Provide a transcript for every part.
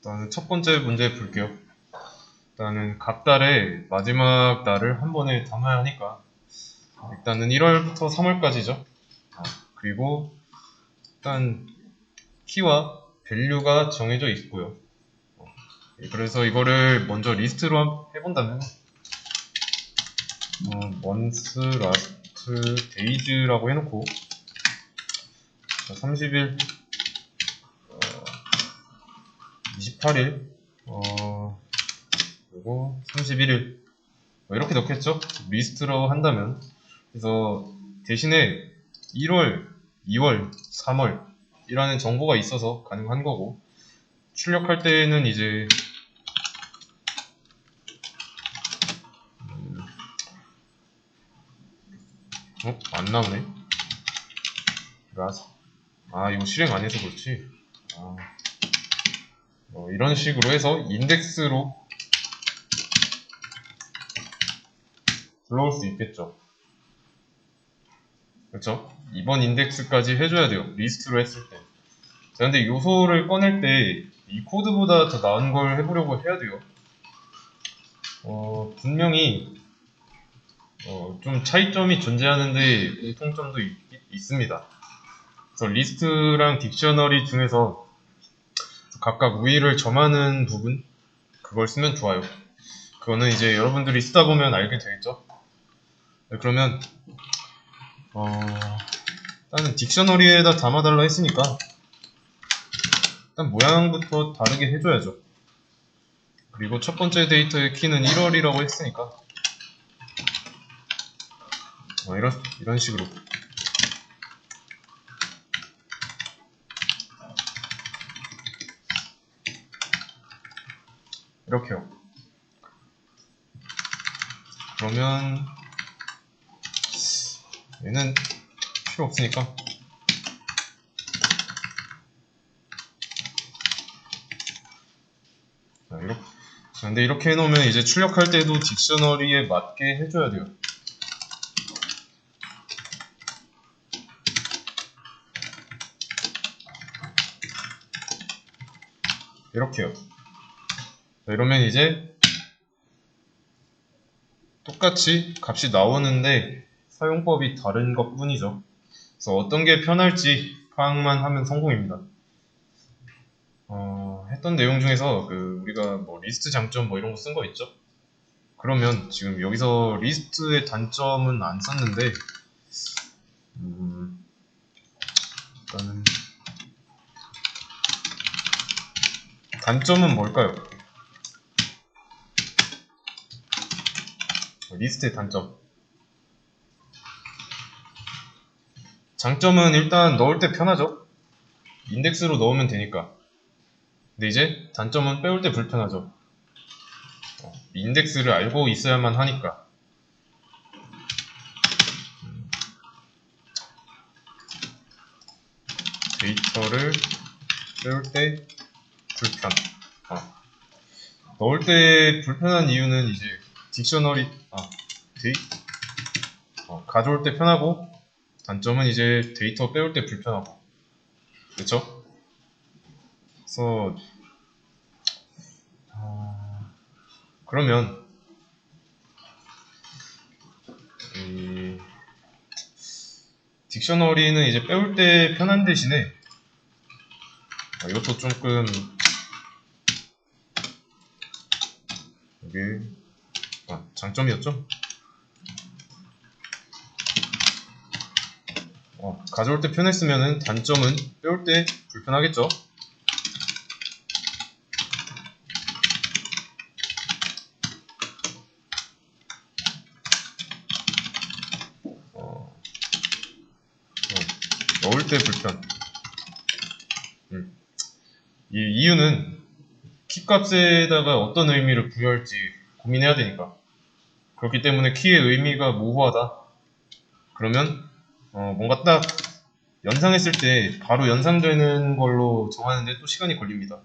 일단은 첫 번째 문제 볼게요. 일단은 각 달의 마지막 날을 한 번에 담아야 하니까 일단은 1월부터 3월까지죠. 그리고 일단 키와 밸류가 정해져 있고요. 그래서 이거를 먼저 리스트로 해본다면 month, last, days라고 해놓고 30일, 28일, 그리고 31일 이렇게 넣겠죠? 리스트로 한다면. 그래서 대신에 1월, 2월, 3월 이라는 정보가 있어서 가능한 거고, 출력할 때는 이제 안 나오네. 이거 실행 안 해서 그렇지. 이런 식으로 해서 인덱스로 불러올 수 있겠죠. 그렇죠? 이번 인덱스까지 해줘야 돼요. 리스트로 했을 때. 자, 근데 요소를 꺼낼 때 이 코드보다 더 나은 걸 해보려고 해야 돼요. 분명히 좀 차이점이 존재하는데 공통점도 있습니다. 그래서 리스트랑 딕셔너리 중에서 각각 우위를 점하는 부분, 그걸 쓰면 좋아요. 그거는 이제 여러분들이 쓰다 보면 알게 되겠죠. 네, 그러면 일단은 딕셔너리에다 담아달라 했으니까 일단 모양부터 다르게 해줘야죠. 그리고 첫 번째 데이터의 키는 1월이라고 했으니까 이런 식으로 이렇게요. 그러면 얘는 필요 없으니까 근데 이렇게 해놓으면 이제 출력할 때도 딕셔너리에 맞게 해줘야 돼요. 이렇게요. 이러면 이제 똑같이 값이 나오는데 사용법이 다른 것 뿐이죠. 그래서 어떤 게 편할지 파악만 하면 성공입니다. 했던 내용 중에서 우리가 뭐 리스트 장점 뭐 이런 거 쓴 거 있죠? 그러면 지금 여기서 리스트의 단점은 안 썼는데 일단은 단점은 뭘까요? 리스트의 단점. 장점은 일단 넣을 때 편하죠. 인덱스로 넣으면 되니까. 근데 이제 단점은 빼올 때 불편하죠. 인덱스를 알고 있어야만 하니까. 데이터를 빼올 때 불편. 넣을 때 불편한 이유는 이제 딕셔너리 가져올 때 편하고, 단점은 이제 데이터 빼올 때 불편하고. 그쵸? 그래서 그러면 이 딕셔너리는 이제 빼올 때 편한 대신에 이것도 조금 이게 장점이었죠? 가져올 때 편했으면은 단점은 빼올 때 불편하겠죠? 넣을 때 불편. 이 이유는 키값에다가 어떤 의미를 부여할지 고민해야 되니까. 그렇기 때문에 키의 의미가 모호하다. 그러면 뭔가 딱 연상했을 때 바로 연상되는 걸로 정하는데 또 시간이 걸립니다.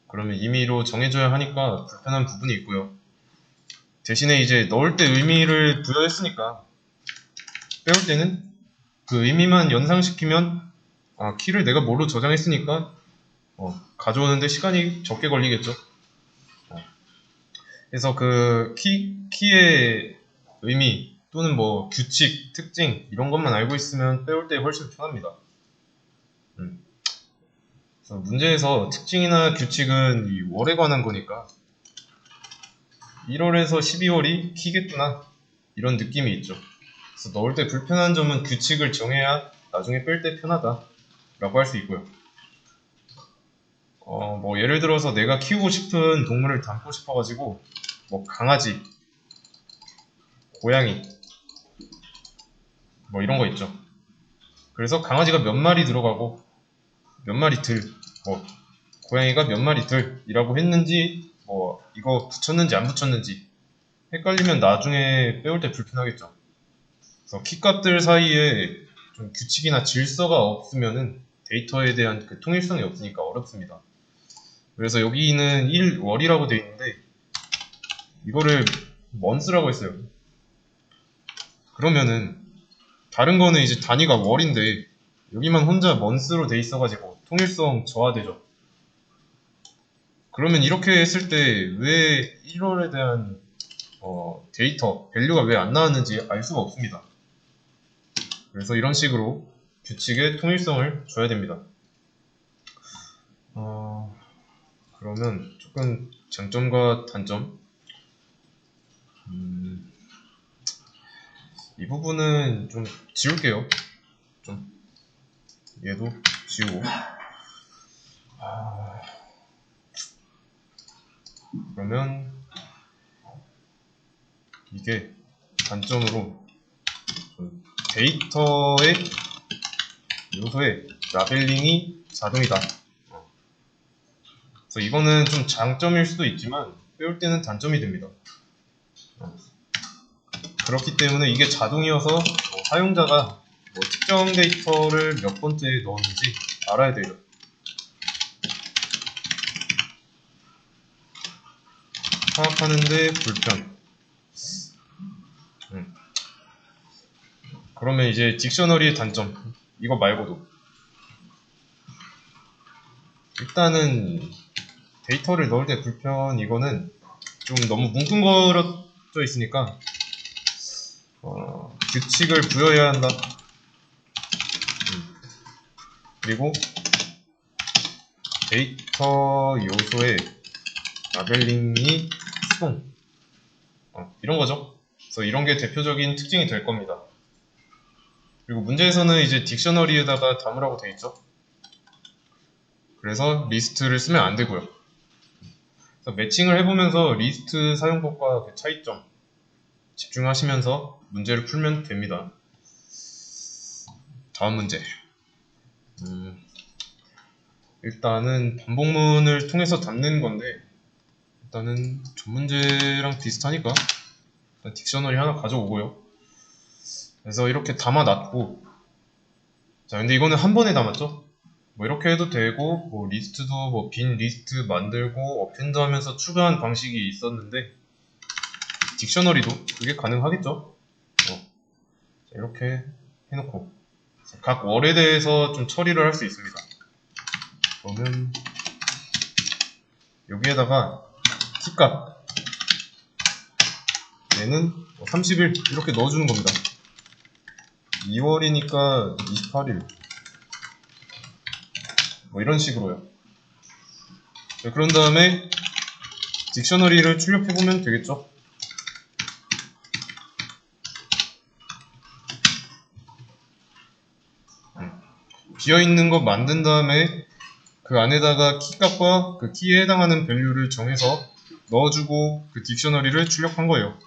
그러면 임의로 정해줘야 하니까 불편한 부분이 있고요. 대신에 이제 넣을 때 의미를 부여했으니까 빼올 때는 그 의미만 연상시키면 키를 내가 뭐로 저장했으니까 가져오는데 시간이 적게 걸리겠죠. 그래서 그 키의 의미 또는 뭐 규칙, 특징 이런 것만 알고 있으면 빼올 때 훨씬 편합니다. 그래서 문제에서 특징이나 규칙은 이 월에 관한 거니까 1월에서 12월이 키겠구나 이런 느낌이 있죠. 그래서 넣을 때 불편한 점은 규칙을 정해야 나중에 뺄 때 편하다 라고 할 수 있고요. 뭐 예를 들어서 내가 키우고 싶은 동물을 담고 싶어가지고 뭐 강아지, 고양이 뭐 이런 거 있죠. 그래서 강아지가 몇 마리 들어가고 몇 마리 들, 뭐 고양이가 몇 마리 들이라고 했는지 뭐 이거 붙였는지 안 붙였는지 헷갈리면 나중에 빼올 때 불편하겠죠. 그래서 키값들 사이에 좀 규칙이나 질서가 없으면은 데이터에 대한 그 통일성이 없으니까 어렵습니다. 그래서 여기는 1월이라고 되어 있는데 이거를 months라고 했어요. 그러면은 다른 거는 이제 단위가 월인데 여기만 혼자 months로 돼 있어가지고 통일성 저하되죠. 그러면 이렇게 했을 때 왜 1월에 대한 데이터, 밸류가 왜 안 나왔는지 알 수가 없습니다. 그래서 이런 식으로 규칙의 통일성을 줘야 됩니다. 그러면 조금 장점과 단점 이 부분은 좀 지울게요. 좀 얘도 지우고 그러면 이게 단점으로 데이터의 요소의 라벨링이 자동이다. 그래서 이거는 좀 장점일 수도 있지만 빼올 때는 단점이 됩니다. 그렇기 때문에 이게 자동이어서 사용자가 특정 데이터를 몇 번째에 넣었는지 알아야 돼요. 파악하는데 불편. 그러면 이제 딕셔너리의 단점 이거 말고도 일단은 데이터를 넣을 때 불편 이거는 좀 너무 뭉뚱그려져 있으니까 규칙을 부여해야 한다. 그리고 데이터 요소의 라벨링이 수동 이런 거죠. 그래서 이런 게 대표적인 특징이 될 겁니다. 그리고 문제에서는 이제 딕셔너리에다가 담으라고 돼 있죠. 그래서 리스트를 쓰면 안 되고요. 그래서 매칭을 해보면서 리스트 사용법과 그 차이점 집중하시면서 문제를 풀면 됩니다. 다음 문제. 일단은 반복문을 통해서 담는 건데 일단은 전문제랑 비슷하니까 일단 딕셔너리 하나 가져오고요. 그래서 이렇게 담아놨고 자 근데 이거는 한 번에 담았죠? 뭐 이렇게 해도 되고 뭐 리스트도 뭐 빈 리스트 만들고 어펜드 하면서 추가한 방식이 있었는데 딕셔너리도 그게 가능하겠죠? 이렇게 해놓고 각 월에 대해서 좀 처리를 할 수 있습니다. 그러면 여기에다가 키값 얘는 30일 이렇게 넣어주는 겁니다. 2월이니까 28일 뭐 이런 식으로요. 네, 그런 다음에 딕셔너리를 출력해보면 되겠죠. 비어있는 거 만든 다음에 그 안에다가 키값과 그 키에 해당하는 밸류를 정해서 넣어주고 그 딕셔너리를 출력한 거예요.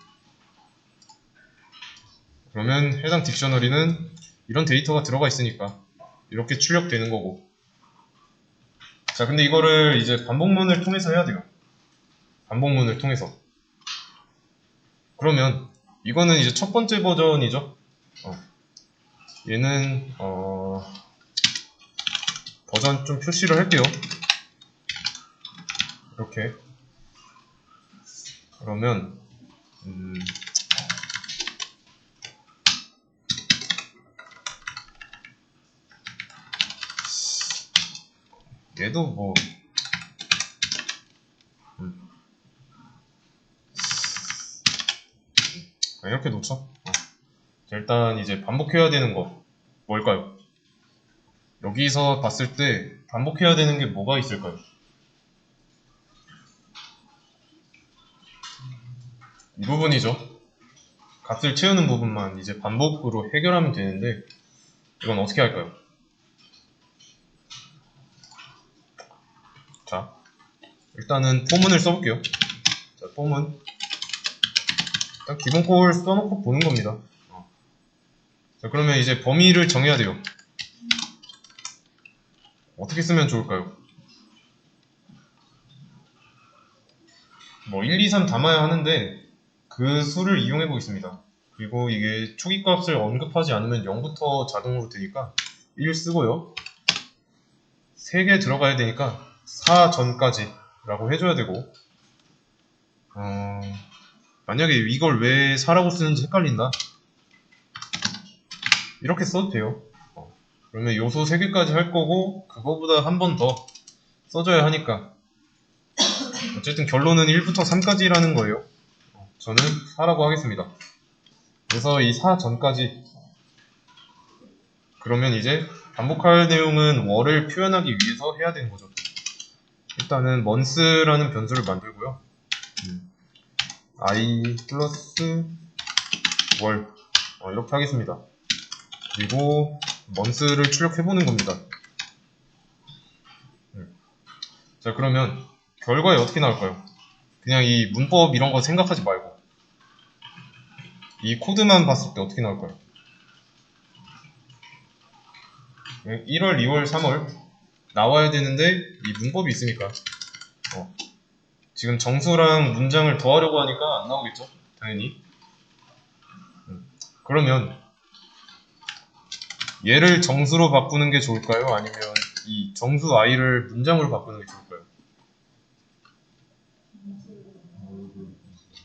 그러면 해당 딕셔너리는 이런 데이터가 들어가 있으니까 이렇게 출력되는 거고 자 근데 이거를 이제 반복문을 통해서 해야 돼요. 반복문을 통해서 그러면 이거는 이제 첫 번째 버전이죠. 얘는 버전 좀 표시를 할게요. 이렇게 그러면 얘도 뭐 이렇게 놓죠. 자, 일단 이제 반복해야 되는 거 뭘까요? 여기서 봤을 때 반복해야 되는 게 뭐가 있을까요? 이 부분이죠. 값을 채우는 부분만 이제 반복으로 해결하면 되는데 이건 어떻게 할까요? 자, 일단은 포문을 써볼게요. 자, 포문 일단 기본 꼴 써놓고 보는 겁니다. 자, 그러면 이제 범위를 정해야 돼요. 어떻게 쓰면 좋을까요? 뭐 1, 2, 3 담아야 하는데 그 수를 이용해 보겠습니다. 그리고 이게 초기값을 언급하지 않으면 0부터 자동으로 되니까 1 쓰고요. 3개 들어가야 되니까 4 전까지 라고 해줘야 되고 만약에 이걸 왜 4라고 쓰는지 헷갈린다 이렇게 써도 돼요. 그러면 요소 3개까지 할 거고 그거보다 한 번 더 써줘야 하니까 어쨌든 결론은 1부터 3까지라는 거예요. 저는 4라고 하겠습니다. 그래서 이 4 전까지 그러면 이제 반복할 내용은 월을 표현하기 위해서 해야 되는 거죠. 일단은 months라는 변수를 만들고요. i 플러스 월 이렇게 하겠습니다. 그리고 months를 출력해보는 겁니다. 자, 그러면 결과에 어떻게 나올까요? 그냥 이 문법 이런 거 생각하지 말고 이 코드만 봤을 때 어떻게 나올까요? 1월, 2월, 3월 나와야 되는데 이 문법이 있으니까 지금 정수랑 문장을 더하려고 하니까 안 나오겠죠? 당연히. 그러면 얘를 정수로 바꾸는 게 좋을까요? 아니면 이 정수 i를 문장으로 바꾸는 게 좋을까요?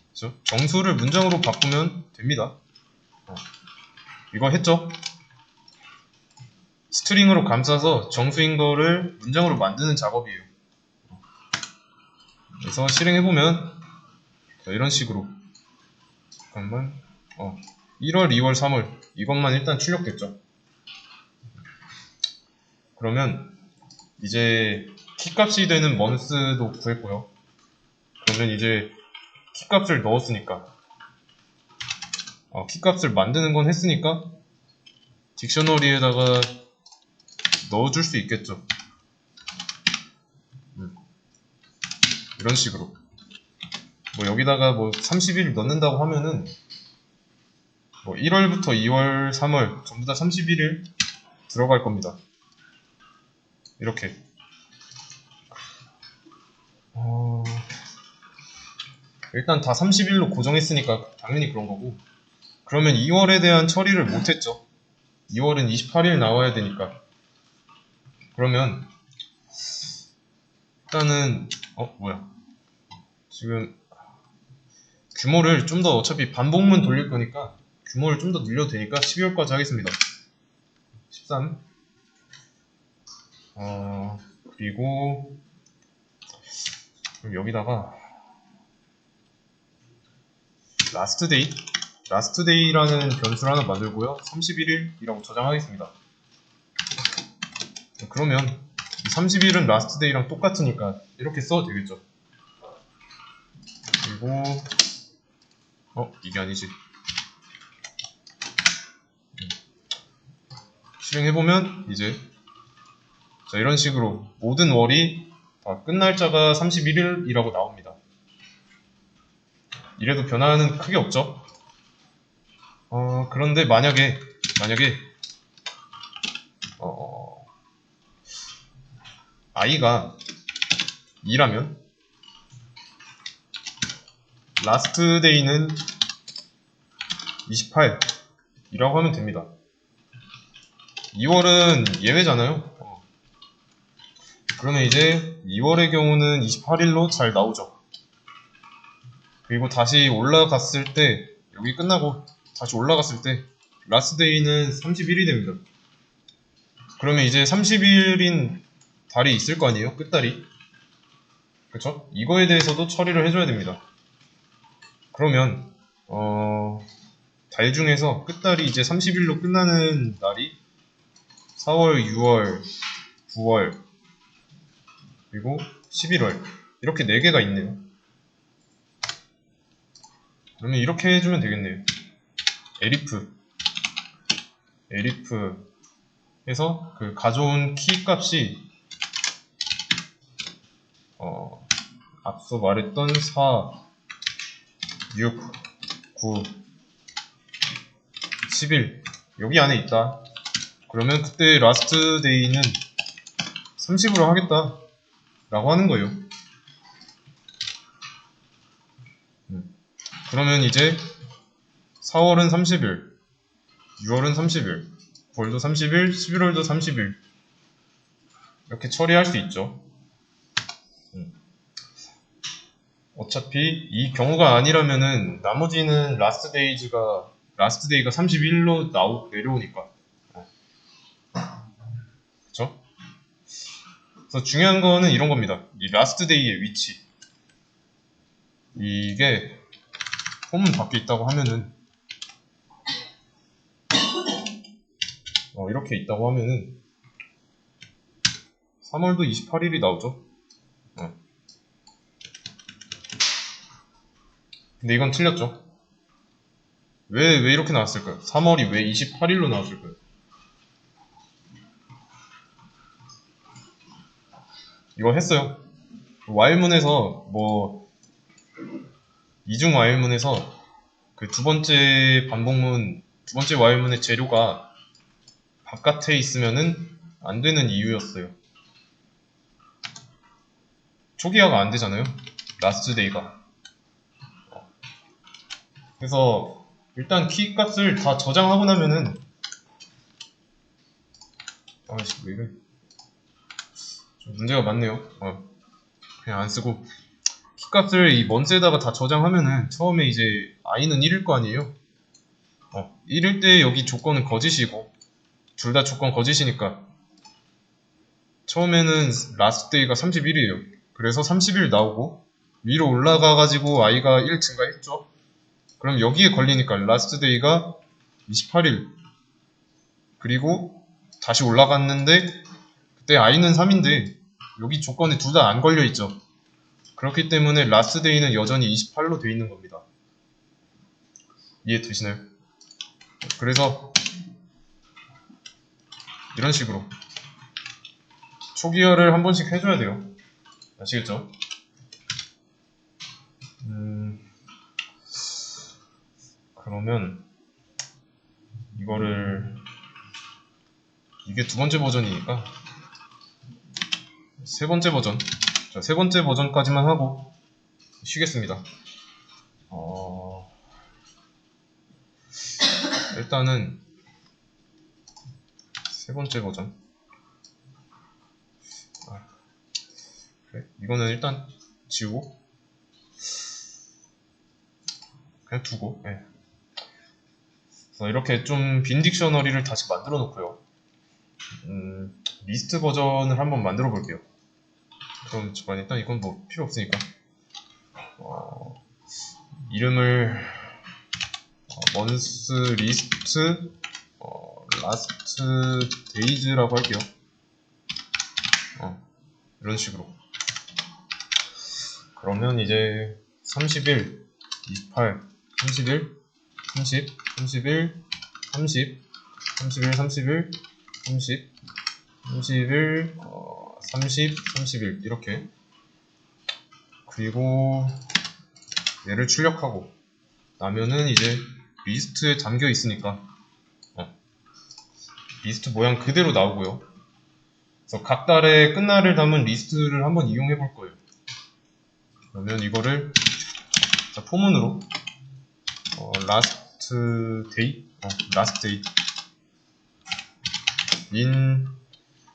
그렇죠? 정수를 문장으로 바꾸면 됩니다. 이거 했죠? 스트링으로 감싸서 정수인 거를 문장으로 만드는 작업이에요. 그래서 실행해보면 이런 식으로 잠깐만 1월, 2월, 3월 이것만 일단 출력됐죠. 그러면 이제 키값이 되는 months도 구했고요. 그러면 이제 키값을 넣었으니까 키값을 만드는 건 했으니까 딕셔너리에다가 넣어줄 수 있겠죠. 이런 식으로 뭐 여기다가 뭐 30일 넣는다고 하면은 뭐 1월부터 2월, 3월 전부 다 31일 들어갈 겁니다. 이렇게 일단 다 30일로 고정했으니까 당연히 그런 거고 그러면 2월에 대한 처리를 못했죠. 2월은 28일 나와야 되니까 그러면 일단은 뭐야 지금 규모를 좀 더 어차피 반복문 돌릴 거니까 규모를 좀 더 늘려도 되니까 12월까지 하겠습니다. 13 그리고 여기다가 last day라는 변수를 하나 만들고요. 31일이라고 저장하겠습니다. 그러면 이 30일은 last day랑 똑같으니까 이렇게 써도 되겠죠. 그리고 이게 아니지. 실행해보면 이제 자, 이런 식으로 모든 월이 다 끝날자가 31일이라고 나옵니다. 이래도 변화는 크게 없죠. 그런데 만약에 i가 2라면 last day는 28이라고 하면 됩니다. 2월은 예외잖아요. 그러면 이제 2월의 경우는 28일로 잘 나오죠. 그리고 다시 올라갔을 때 여기 끝나고 다시 올라갔을 때 last day는 31일이 됩니다. 그러면 이제 30일인 달이 있을 거 아니에요? 끝달이. 그쵸? 이거에 대해서도 처리를 해줘야 됩니다. 그러면 달 중에서 끝달이 이제 30일로 끝나는 날이 4월, 6월, 9월, 그리고 11월 이렇게 4개가 있네요. 그러면 이렇게 해주면 되겠네요. 에리프 해서 그 가져온 키 값이 앞서 말했던 4, 6, 9, 11 여기 안에 있다. 그러면 그때 라스트 데이는 30으로 하겠다 라고 하는 거예요. 그러면 이제 4월은 30일, 6월은 30일, 9월도 30일, 11월도 30일 이렇게 처리할 수 있죠. 어차피 이 경우가 아니라면은 나머지는 라스트 데이가 31로 내려오니까. 그쵸? 그래서 중요한 거는 이런 겁니다. 이 라스트 데이의 위치. 이게 폼은 밖에 있다고 하면은 이렇게 있다고 하면은 3월도 28일이 나오죠. 근데 이건 틀렸죠. 왜 이렇게 나왔을까요? 3월이 왜 28일로 나왔을까요? 이거 했어요. 와일문에서 이중 와일문에서 그 두 번째 와일문의 재료가 바깥에 있으면은 안 되는 이유였어요. 초기화가 안 되잖아요. 라스트 데이가. 그래서 일단 키 값을 다 저장하고 나면은 왜 이래? 좀 문제가 많네요. 그냥 안 쓰고 키 값을 이 먼스에다가 다 저장하면은 처음에 이제 i는 1일 거 아니에요. 1일 때 여기 조건은 거짓이고 둘 다 조건 거짓이니까 처음에는 라스트 데이가 31이에요. 그래서 30일 나오고 위로 올라가가지고 i가 1 증가했죠. 그럼 여기에 걸리니까 라스트 데이가 28일 그리고 다시 올라갔는데 그때 i는 3인데 여기 조건에 둘 다 안 걸려있죠. 그렇기 때문에 라스트 데이는 여전히 28로 되어 있는 겁니다. 이해되시나요? 그래서 이런 식으로 초기화를 한 번씩 해줘야 돼요. 아시겠죠? 그러면 이게 두 번째 버전이니까 세 번째 버전, 세 번째 버전까지만 하고 쉬겠습니다. 일단은 세 번째 버전. 그래, 이거는 일단 지우고 그냥 두고. 네. 그래서 이렇게 좀 빈 딕셔너리를 다시 만들어 놓고요. 리스트 버전을 한번 만들어 볼게요. 그럼 일단 이건 필요 없으니까 이름을 month list last days라고 할게요. 이런 식으로. 그러면 이제 31, 28, 31, 30, 31, 30, 31, 31, 30, 31, 30, 31 이렇게. 그리고 얘를 출력하고 나면은 이제 리스트에 담겨 있으니까 리스트 모양 그대로 나오고요. 그래서 각 달의 끝날을 담은 리스트를 한번 이용해 볼 거예요. 그러면 이거를 포문으로 last day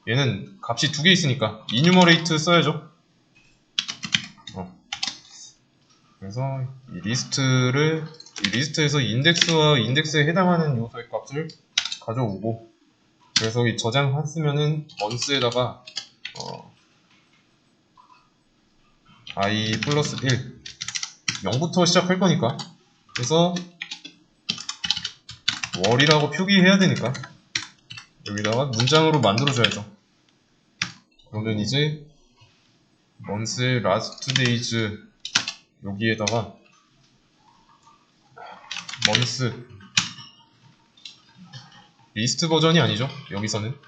얘는 값이 두 개 있으니까 enumerate 써야죠. 그래서 이 리스트에서 인덱스와 인덱스에 해당하는 요소의 값을 가져오고, 그래서 이 저장했으면은 month에다가 i 플러스 1 0부터 시작할 거니까, 그래서 월이라고 표기해야 되니까 여기다가 문장으로 만들어줘야죠. 그러면 이제 month last days 여기에다가 month 리스트 버전이 아니죠, 여기서는.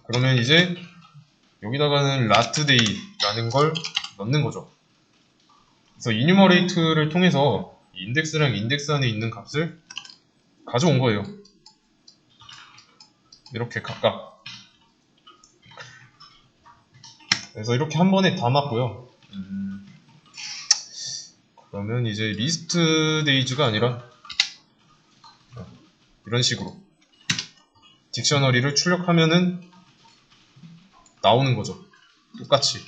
그러면 이제 여기다가는 last day라는 걸 넣는 거죠. 그래서 enumerate를 통해서 인덱스랑 인덱스 안에 있는 값을 가져온 거예요. 이렇게 각각. 그래서 이렇게 한 번에 다 맞고요. 그러면 이제 리스트 데이즈가 아니라 이런 식으로 딕셔너리를 출력하면은 나오는 거죠. 똑같이.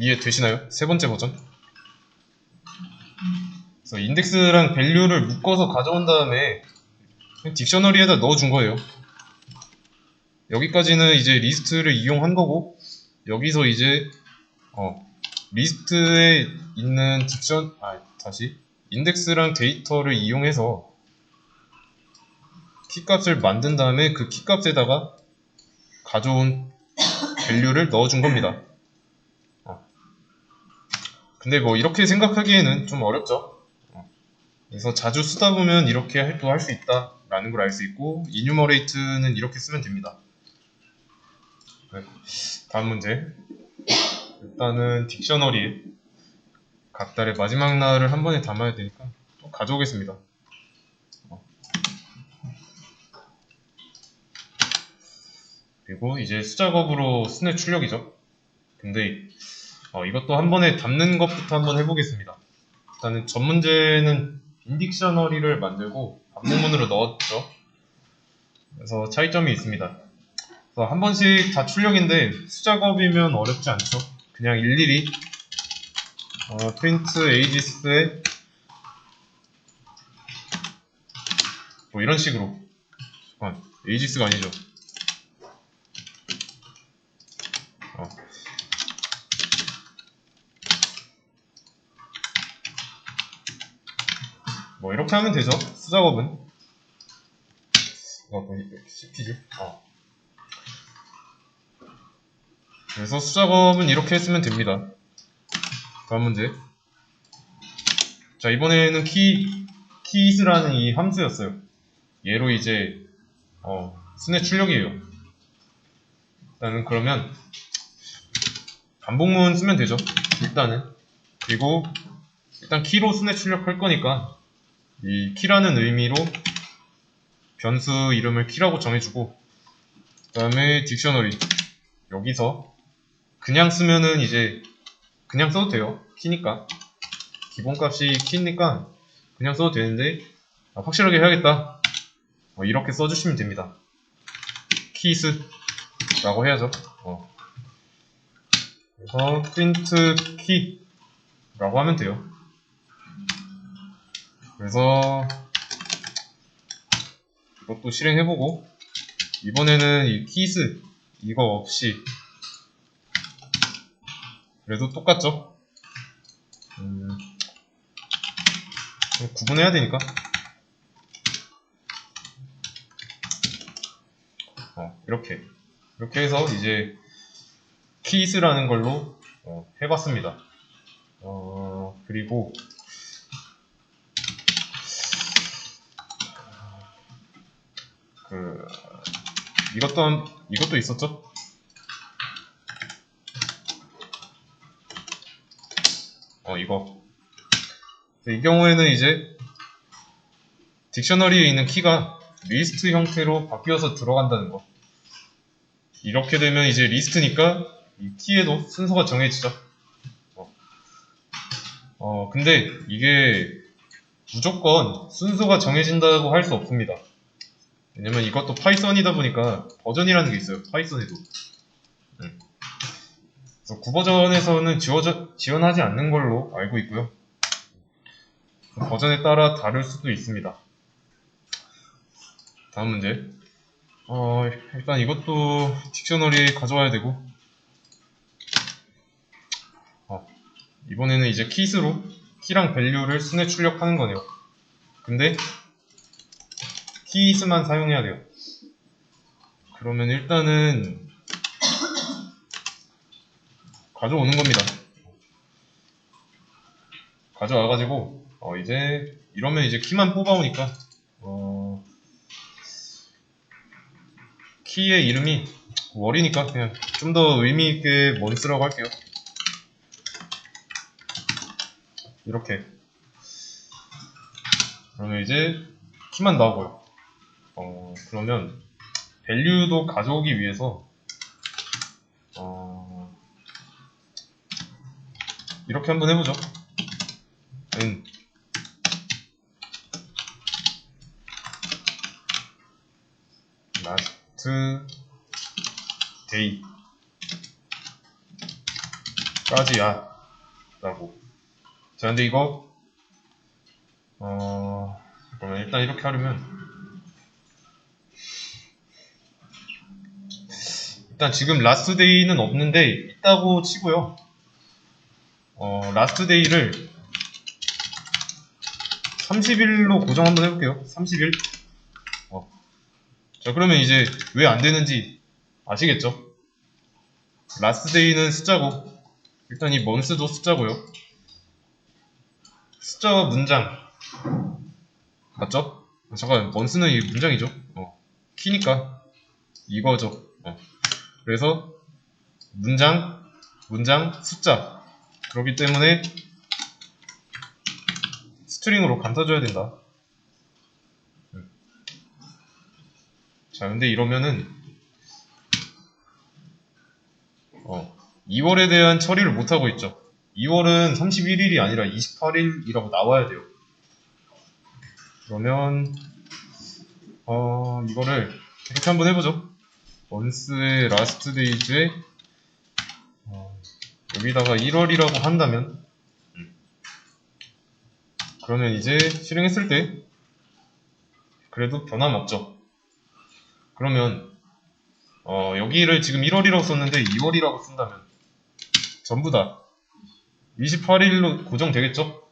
이해되시나요? 세 번째 버전. 그래서 인덱스랑 밸류를 묶어서 가져온 다음에 딕셔너리에다 넣어준 거예요. 여기까지는 이제 리스트를 이용한 거고, 여기서 이제 리스트에 있는 인덱스랑 데이터를 이용해서 키값을 만든 다음에 그 키값에다가 가져온 밸류를 넣어준 겁니다. 근데 뭐 이렇게 생각하기에는 좀 어렵죠. 그래서 자주 쓰다 보면 이렇게 또 할 수 있다 라는 걸 알 수 있고, enumerate는 이렇게 쓰면 됩니다. 네. 다음 문제. 일단은 딕셔너리에 각 달의 마지막 날을 한 번에 담아야 되니까 또 가져오겠습니다. 그리고 이제 수작업으로 순회 출력이죠. 근데 이것도 한 번에 담는 것부터 한번 해보겠습니다. 일단은 전 문제는 빈딕셔너리를 만들고 반복문으로 넣었죠. 그래서 차이점이 있습니다. 그래서 한 번씩 다 출력인데 수작업이면 어렵지 않죠. 그냥 일일이 print ages에 뭐 이런 식으로, ages가 아니죠. 뭐 이렇게 하면 되죠. 수작업은 CPG. 그래서 수작업은 이렇게 했으면 됩니다. 다음 문제. 자, 이번에는 keys라는 이 함수였어요. 얘로 이제 순회 출력이에요. 일단은 그러면 반복문 쓰면 되죠. 일단은. 그리고 일단 키로 순회 출력할 거니까 이 키라는 의미로 변수 이름을 키라고 정해주고, 그 다음에 딕셔너리 여기서 그냥 쓰면은 이제 그냥 써도 돼요. 키니까 기본값이 키니까 그냥 써도 되는데, 확실하게 해야겠다 이렇게 써주시면 됩니다. keys 라고 해야죠. 그래서 print key 라고 하면 돼요. 그래서 이것도 실행해보고, 이번에는 이 keys 이거 없이, 그래도 똑같죠? 구분해야 되니까. 이렇게 해서 이제 keys라는 걸로 해봤습니다. 그리고 이것도 있었죠? 이거. 이 경우에는 이제 딕셔너리에 있는 키가 리스트 형태로 바뀌어서 들어간다는 거. 이렇게 되면 이제 리스트니까 이 키에도 순서가 정해지죠. 근데 이게 무조건 순서가 정해진다고 할 수 없습니다. 왜냐면 이것도 파이썬이다 보니까 버전이라는 게 있어요. 파이썬에도. 그래서 9버전에서는 지원하지 않는 걸로 알고 있고요. 버전에 따라 다를 수도 있습니다. 다음 문제. 일단 이것도 딕셔너리 가져와야 되고, 이번에는 이제 키스로 키랑 밸류를 순회 출력하는 거네요. 근데 키스만 사용해야 돼요. 그러면 일단은 가져오는 겁니다. 가져와가지고 이제 이러면 이제 키만 뽑아오니까 키의 이름이 월이니까 그냥 좀 더 의미있게 먼스라고 할게요. 이렇게. 그러면 이제 키만 나오고요. 그러면 밸류도 가져오기 위해서 이렇게 한번 해보죠. last day 까지야 라고. 자, 근데 이거 그러면 일단 이렇게 하려면 일단 지금 last day는 없는데 있다고 치고요. last day를 30일로 고정 한번 해볼게요. 30일. 자, 그러면 이제 왜 안 되는지 아시겠죠? last day는 숫자고, 일단 이 month도 숫자고요. 숫자와 문장 맞죠? 잠깐, month는 이 문장이죠. 키니까 이거죠. 그래서 문장, 숫자. 그렇기 때문에 스트링으로 감싸줘야 된다. 자, 근데 이러면은 2월에 대한 처리를 못하고 있죠. 2월은 31일이 아니라 28일이라고 나와야 돼요. 그러면 이거를 이렇게 한번 해보죠. month의 last days에 여기다가 1월이라고 한다면 그러면 이제 실행했을 때 그래도 변함없죠. 그러면 여기를 지금 1월이라고 썼는데 2월이라고 쓴다면 전부 다 28일로 고정되겠죠?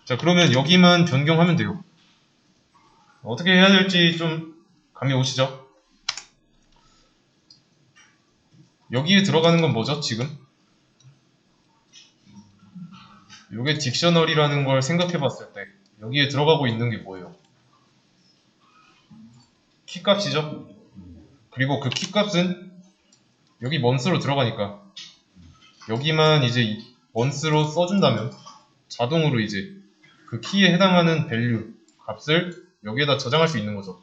자, 그러면 여기만 변경하면 돼요. 어떻게 해야 될지 좀 감이 오시죠? 여기에 들어가는 건 뭐죠, 지금? 요게 딕셔너리라는 걸 생각해 봤을 때 여기에 들어가고 있는 게 뭐예요? 키값이죠? 그리고 그 키값은 여기 month로 들어가니까 여기만 이제 month로 써준다면 자동으로 이제 그 키에 해당하는 밸류 값을 여기에다 저장할 수 있는 거죠.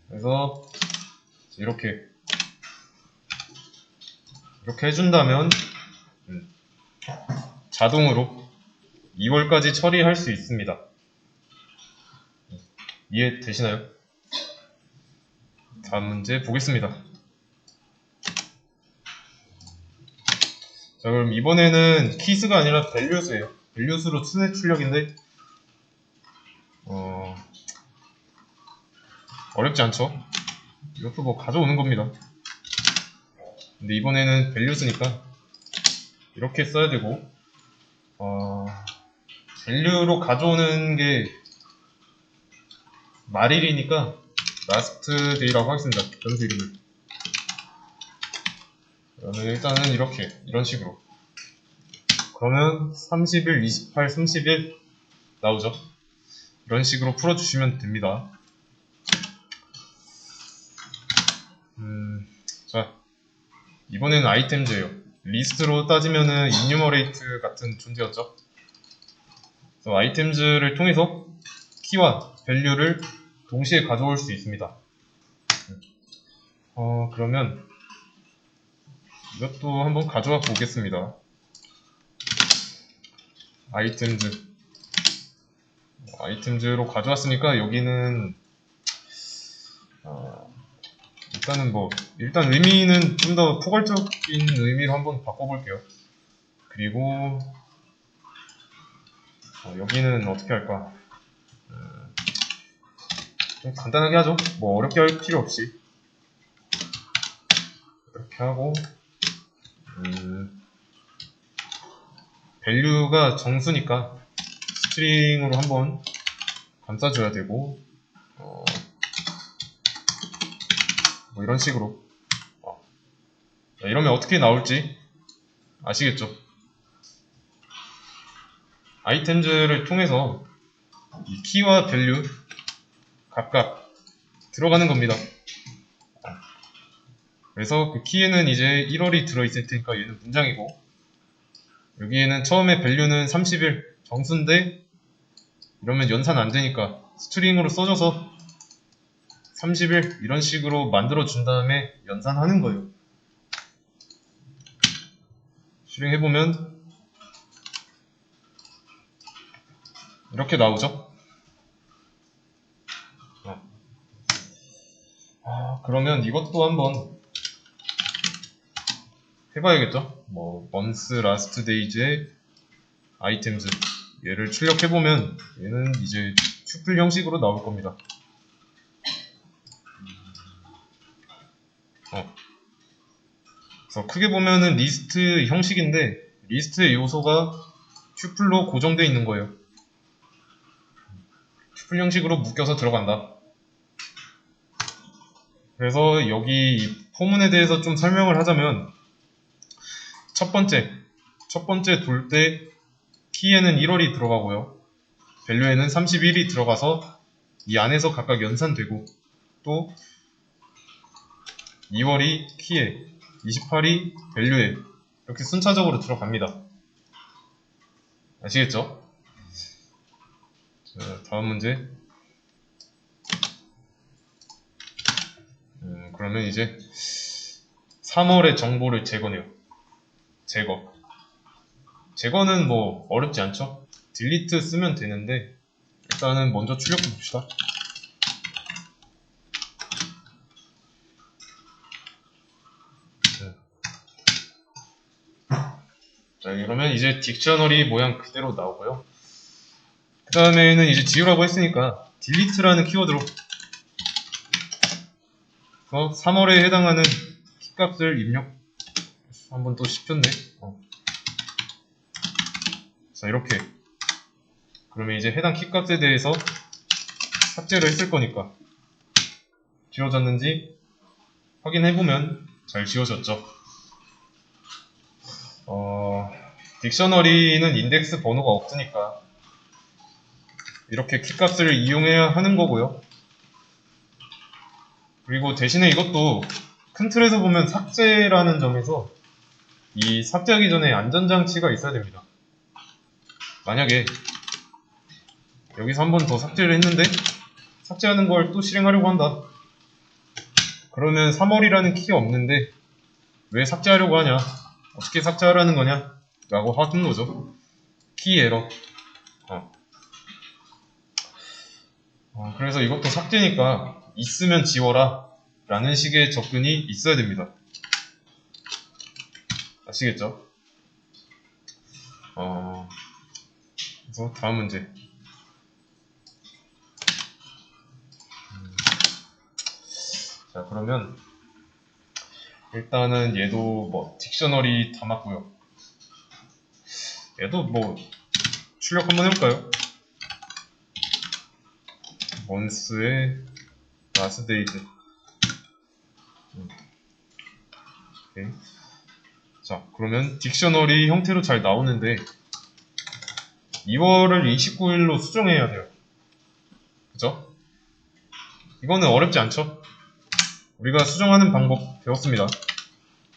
그래서 이렇게 해준다면 자동으로 2월까지 처리할 수 있습니다. 이해되시나요? 다음 문제 보겠습니다. 자, 그럼 이번에는 키스가 아니라 밸류스예요. 밸류스로 순회 출력인데 어렵지 않죠? 이것도 뭐 가져오는 겁니다. 근데 이번에는 밸류스니까 이렇게 써야 되고 밸류로 가져오는 게 말일이니까 last day라고 하겠습니다. 변수 이름을. 그러면 일단은 이런 식으로. 그러면 30일, 28, 30일 나오죠. 이런 식으로 풀어주시면 됩니다. 자, 이번에는 아이템즈예요. 리스트로 따지면은 enumerate 같은 존재였죠. 그래서 아이템즈를 통해서 키와 밸류를 동시에 가져올 수 있습니다. 그러면 이것도 한번 가져와 보겠습니다. 아이템즈로 가져왔으니까 여기는 일단 의미는 좀 더 포괄적인 의미로 한번 바꿔볼게요. 그리고 여기는 어떻게 할까? 좀 간단하게 하죠. 뭐 어렵게 할 필요 없이 이렇게 하고, 밸류가 정수니까 스트링으로 한번 감싸줘야 되고, 뭐 이런 식으로. 이러면 어떻게 나올지 아시겠죠? 아이템즈를 통해서 이 키와 밸류 각각 들어가는 겁니다. 그래서 그 키에는 이제 1월이 들어있을 테니까 얘는 문장이고, 여기에는 처음에 밸류는 30일 정수인데, 이러면 연산 안 되니까 스트링으로 써줘서 30일 이런 식으로 만들어 준 다음에 연산하는 거예요. 실행해보면 이렇게 나오죠. 그러면 이것도 한번 해봐야겠죠. 뭐 month last days의 items 얘를 출력해보면 얘는 이제 튜플 형식으로 나올 겁니다. 그래서 크게 보면은 리스트 형식인데, 리스트의 요소가 튜플로 고정되어 있는 거예요. 튜플 형식으로 묶여서 들어간다. 그래서 여기 이 포문에 대해서 좀 설명을 하자면, 첫 번째 돌 때 키에는 1월이 들어가고요, 밸류에는 31이 들어가서 이 안에서 각각 연산되고, 또 2월이 키에, 28이 밸류에, 이렇게 순차적으로 들어갑니다. 아시겠죠? 자, 다음 문제. 그러면 이제 3월의 정보를 제거해요. 제거는 뭐 어렵지 않죠? 딜리트 쓰면 되는데, 일단은 먼저 출력해 봅시다. 자, 이러면 이제 딕셔너리 모양 그대로 나오고요. 그 다음에는 이제 지우라고 했으니까 딜리트라는 키워드로 3월에 해당하는 키값을 입력. 한번 또 씹혔네. 자, 이렇게. 그러면 이제 해당 키값에 대해서 삭제를 했을 거니까 지워졌는지 확인해보면 잘 지워졌죠. 딕셔너리는 인덱스 번호가 없으니까 이렇게 키값을 이용해야 하는 거고요. 그리고 대신에 이것도 큰 틀에서 보면 삭제라는 점에서 이 삭제하기 전에 안전장치가 있어야 됩니다. 만약에 여기서 한 번 더 삭제를 했는데 삭제하는 걸 또 실행하려고 한다. 그러면 3월이라는 키가 없는데 왜 삭제하려고 하냐? 어떻게 삭제하라는 거냐? 라고 하는 거죠. 키 에러. 그래서 이것도 삭제니까 있으면 지워라 라는 식의 접근이 있어야 됩니다. 아시겠죠? 그래서 다음 문제. 자, 그러면 일단은 얘도 뭐 딕셔너리 담았고요. 얘도 뭐 출력 한번 해볼까요? month의 last days. 오케이. 자, 그러면 딕셔너리 형태로 잘 나오는데 2월을 29일로 수정해야 돼요. 그죠? 이거는 어렵지 않죠? 우리가 수정하는 방법 배웠습니다.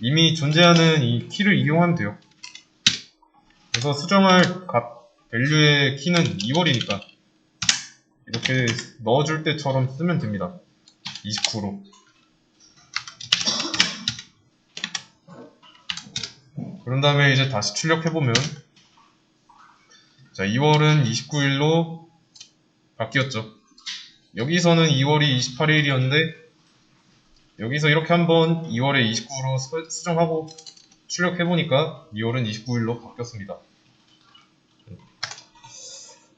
이미 존재하는 이 키를 이용하면 돼요. 그래서 수정할 값, 밸류의 키는 2월이니까 이렇게 넣어줄 때처럼 쓰면 됩니다. 29로. 그런 다음에 이제 다시 출력해보면, 자, 2월은 29일로 바뀌었죠. 여기서는 2월이 28일이었는데 여기서 이렇게 한번 2월에 29로 수정하고 출력해보니까 2월은 29일로 바뀌었습니다.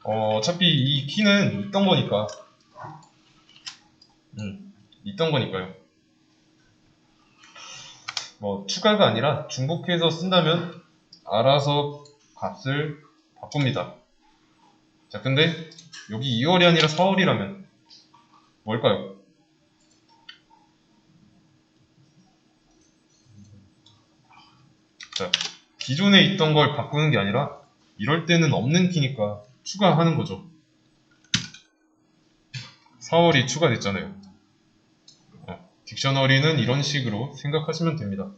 어차피 이 키는 있던 거니까. 있던 거니까요. 뭐 추가가 아니라 중복해서 쓴다면 알아서 값을 바꿉니다. 자, 근데 여기 2월이 아니라 4월이라면 뭘까요? 자, 기존에 있던 걸 바꾸는 게 아니라 이럴 때는 없는 키니까 추가하는 거죠. 4월이 추가됐잖아요. 딕셔너리는 이런 식으로 생각하시면 됩니다.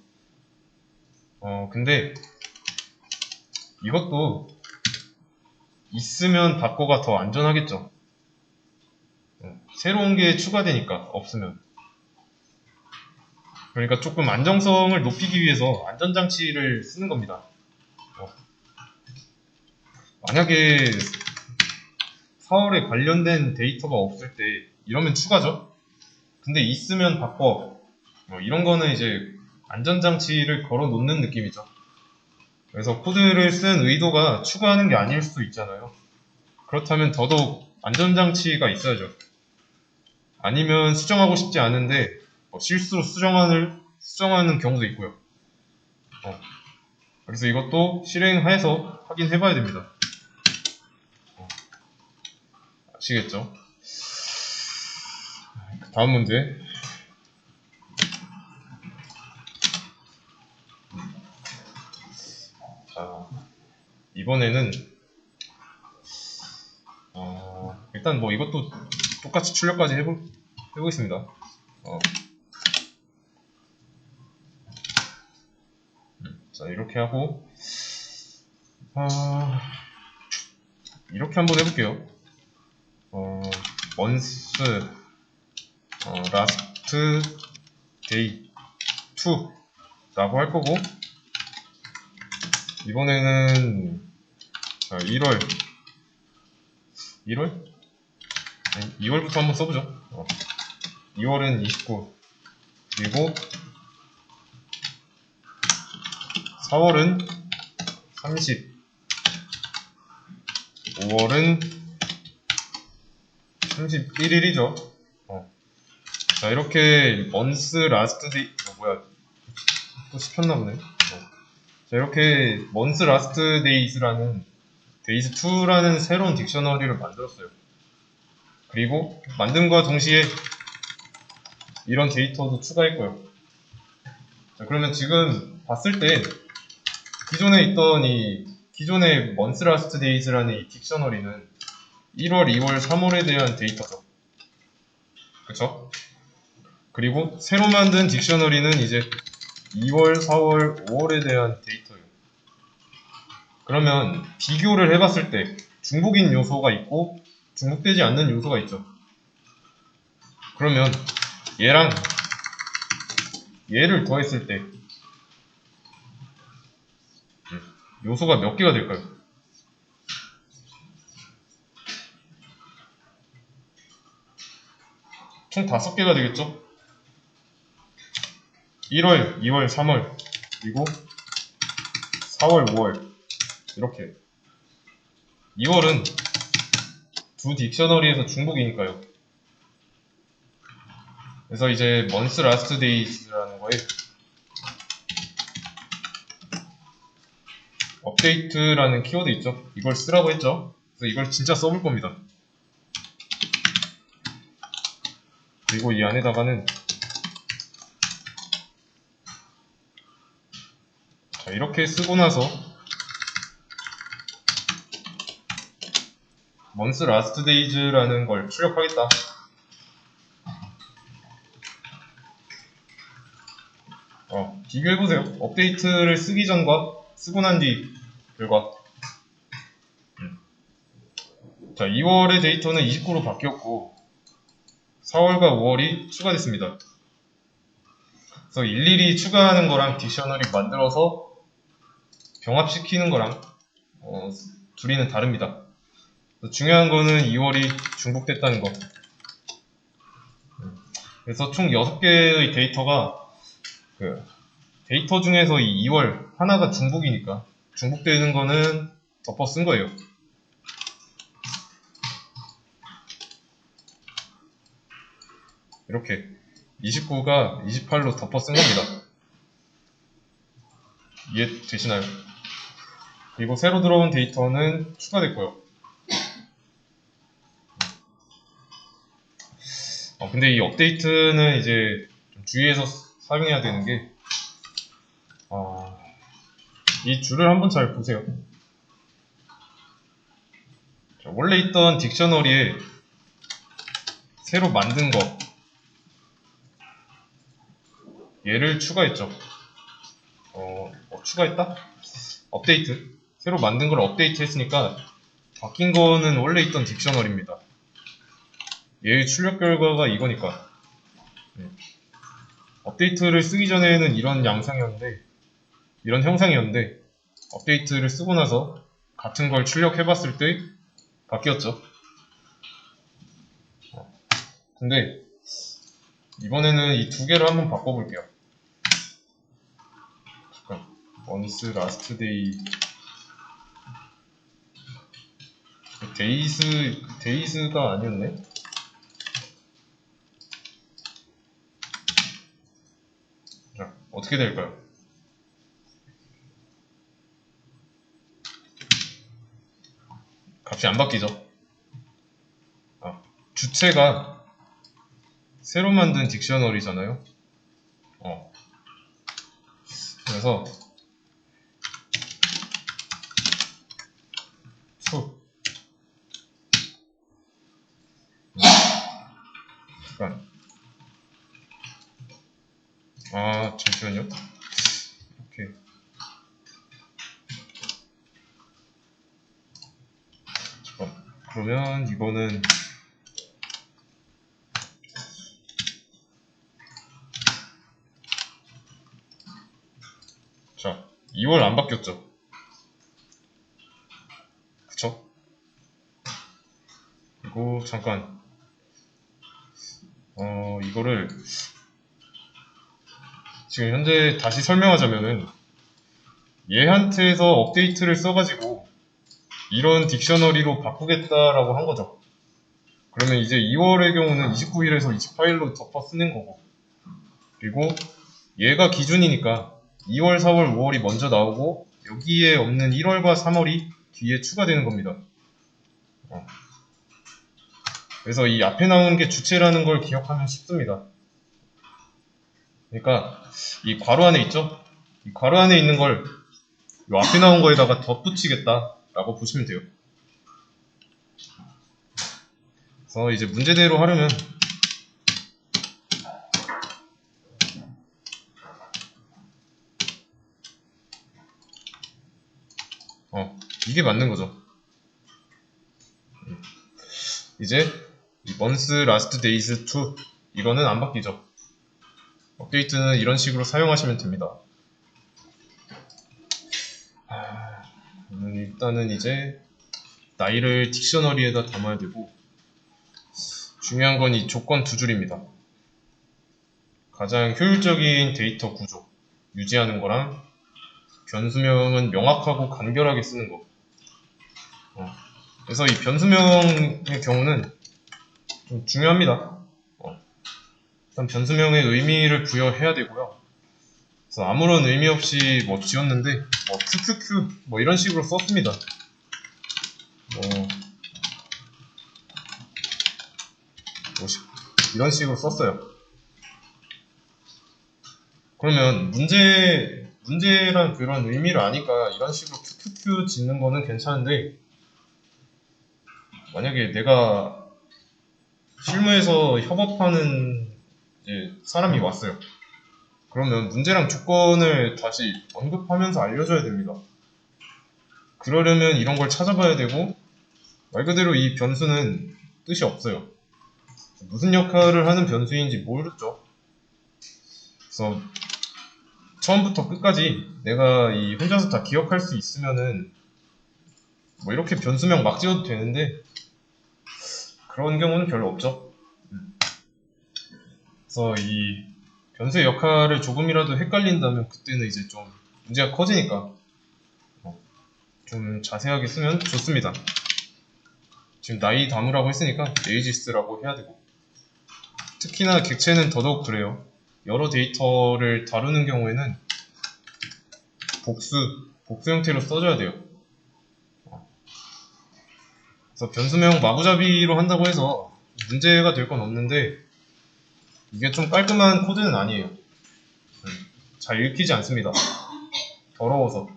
근데 이것도 있으면 바꿔가 더 안전하겠죠. 새로운 게 추가되니까 없으면. 그러니까 조금 안정성을 높이기 위해서 안전장치를 쓰는 겁니다. 만약에 4월에 관련된 데이터가 없을 때 이러면 추가죠. 근데 있으면 바꿔. 이런 거는 이제 안전장치를 걸어 놓는 느낌이죠. 그래서 코드를 쓴 의도가 추가하는 게 아닐 수도 있잖아요. 그렇다면 더더욱 안전장치가 있어야죠. 아니면 수정하고 싶지 않은데 실수로 수정하는 경우도 있고요. 그래서 이것도 실행해서 확인해봐야 됩니다. 아시겠죠? 다음 문제. 자, 이번에는 일단 뭐 이것도 똑같이 출력까지 해보겠습니다. 자, 이렇게 하고 이렇게 한번 해볼게요. month last day 2 라고 할 거고, 이번에는 1월 아니, 2월부터 한번 써보죠. 2월은 29, 그리고 4월은 30, 5월은 31일이죠. 자, 이렇게 month last day, 뭐야, 또 시켰나보네. 자, 이렇게 month last days라는 days2라는 새로운 딕셔너리를 만들었어요. 그리고 만듦과 동시에 이런 데이터도 추가했고요. 자, 그러면 지금 봤을 때 기존에 있던 기존의 month last days라는 이 딕셔너리는 1월, 2월, 3월에 대한 데이터죠. 그쵸? 그리고 새로 만든 딕셔너리는 이제 2월, 4월, 5월에 대한 데이터예요. 그러면 비교를 해봤을 때 중복인 요소가 있고 중복되지 않는 요소가 있죠. 그러면 얘랑 얘를 더했을 때 요소가 몇 개가 될까요? 총 5개가 되겠죠? 1월, 2월, 3월, 그리고 4월, 5월 이렇게. 2월은 두 딕셔너리에서 중복이니까요. 그래서 이제 month last days라는 거에 업데이트라는 키워드 있죠? 이걸 쓰라고 했죠? 그래서 이걸 진짜 써볼 겁니다. 그리고 이 안에다가는 자, 이렇게 쓰고 나서 month last days라는 걸 출력하겠다. 비교해보세요. 업데이트를 쓰기 전과 쓰고 난 뒤 결과. 자, 2월의 데이터는 29로 바뀌었고 4월과 5월이 추가됐습니다. 그래서 일일이 추가하는 거랑 딕셔너리 만들어서 병합시키는 거랑 둘이는 다릅니다. 중요한 거는 2월이 중복됐다는 거. 그래서 총 6개의 데이터가 데이터 중에서 이 2월 하나가 중복이니까 중복되는 거는 덮어 쓴 거예요. 이렇게 29가 28로 덮어 쓴 겁니다. 이해되시나요? 그리고 새로 들어온 데이터는 추가됐고요. 근데 이 업데이트는 이제 좀 주의해서 사용해야 되는 게, 이 줄을 한번 잘 보세요. 자, 원래 있던 딕셔너리에 새로 만든 거, 얘를 추가했죠. 추가했다? 업데이트. 새로 만든 걸 업데이트 했으니까 바뀐 거는 원래 있던 딕셔너리입니다. 얘의 출력 결과가 이거니까. 업데이트를 쓰기 전에는 이런 양상이었는데, 이런 형상이었는데, 업데이트를 쓰고 나서 같은 걸 출력해봤을 때 바뀌었죠. 근데 이번에는 이 두 개를 한번 바꿔볼게요. 잠깐, once last day, days가 아니었네. 자, 어떻게 될까요? 값이 안 바뀌죠. 주체가 새로 만든 딕셔너리잖아요. 그래서 잠깐. 잠시만요. 이렇게. 잠깐. 그러면 이거는 자, 2월 안 바뀌었죠? 그쵸? 그리고 잠깐 이거를 지금 현재 다시 설명하자면은 얘한테서 업데이트를 써가지고 이런 딕셔너리로 바꾸겠다라고 한 거죠. 그러면 이제 2월의 경우는 29일에서 28일로 덮어 쓰는 거고, 그리고 얘가 기준이니까 2월, 4월, 5월이 먼저 나오고 여기에 없는 1월과 3월이 뒤에 추가되는 겁니다. 그래서 이 앞에 나온 게 주체라는 걸 기억하면 쉽습니다. 그러니까 이 괄호 안에 있죠? 이 괄호 안에 있는 걸 이 앞에 나온 거에다가 덧붙이겠다 라고 보시면 돼요. 그래서 이제 문제대로 하려면 이게 맞는 거죠. 이제 이 month last days 2 이거는 안 바뀌죠. 업데이트는 이런 식으로 사용하시면 됩니다. 일단은 이제 나이를 딕셔너리에다 담아야 되고, 중요한 건 이 조건 두 줄입니다. 가장 효율적인 데이터 구조 유지하는 거랑 변수명은 명확하고 간결하게 쓰는 거. 그래서 이 변수명의 경우는 좀 중요합니다. 일단 변수명의 의미를 부여해야 되고요. 그래서 아무런 의미 없이 뭐 지웠는데 QQQ 뭐 이런 식으로 썼습니다. 이런 식으로 썼어요. 그러면 문제란 그런 의미를 아니까 이런 식으로 QQQ 짓는 거는 괜찮은데, 만약에 내가 실무에서 협업하는 이제 사람이 왔어요. 그러면 문제랑 조건을 다시 언급하면서 알려줘야 됩니다. 그러려면 이런 걸 찾아봐야 되고, 말 그대로 이 변수는 뜻이 없어요. 무슨 역할을 하는 변수인지 모르죠. 그래서 처음부터 끝까지 내가 이 혼자서 다 기억할 수 있으면은 뭐 이렇게 변수명 막 지어도 되는데, 그런 경우는 별로 없죠. 그래서 이 변수의 역할을 조금이라도 헷갈린다면 그때는 이제 좀 문제가 커지니까 좀 자세하게 쓰면 좋습니다. 지금 나이 담으라고 했으니까 에이지스라고 해야 되고, 특히나 객체는 더더욱 그래요. 여러 데이터를 다루는 경우에는 복수 형태로 써줘야 돼요. 그래서 변수명 마구잡이로 한다고 해서 문제가 될 건 없는데 이게 좀 깔끔한 코드는 아니에요. 잘 읽히지 않습니다. 더러워서.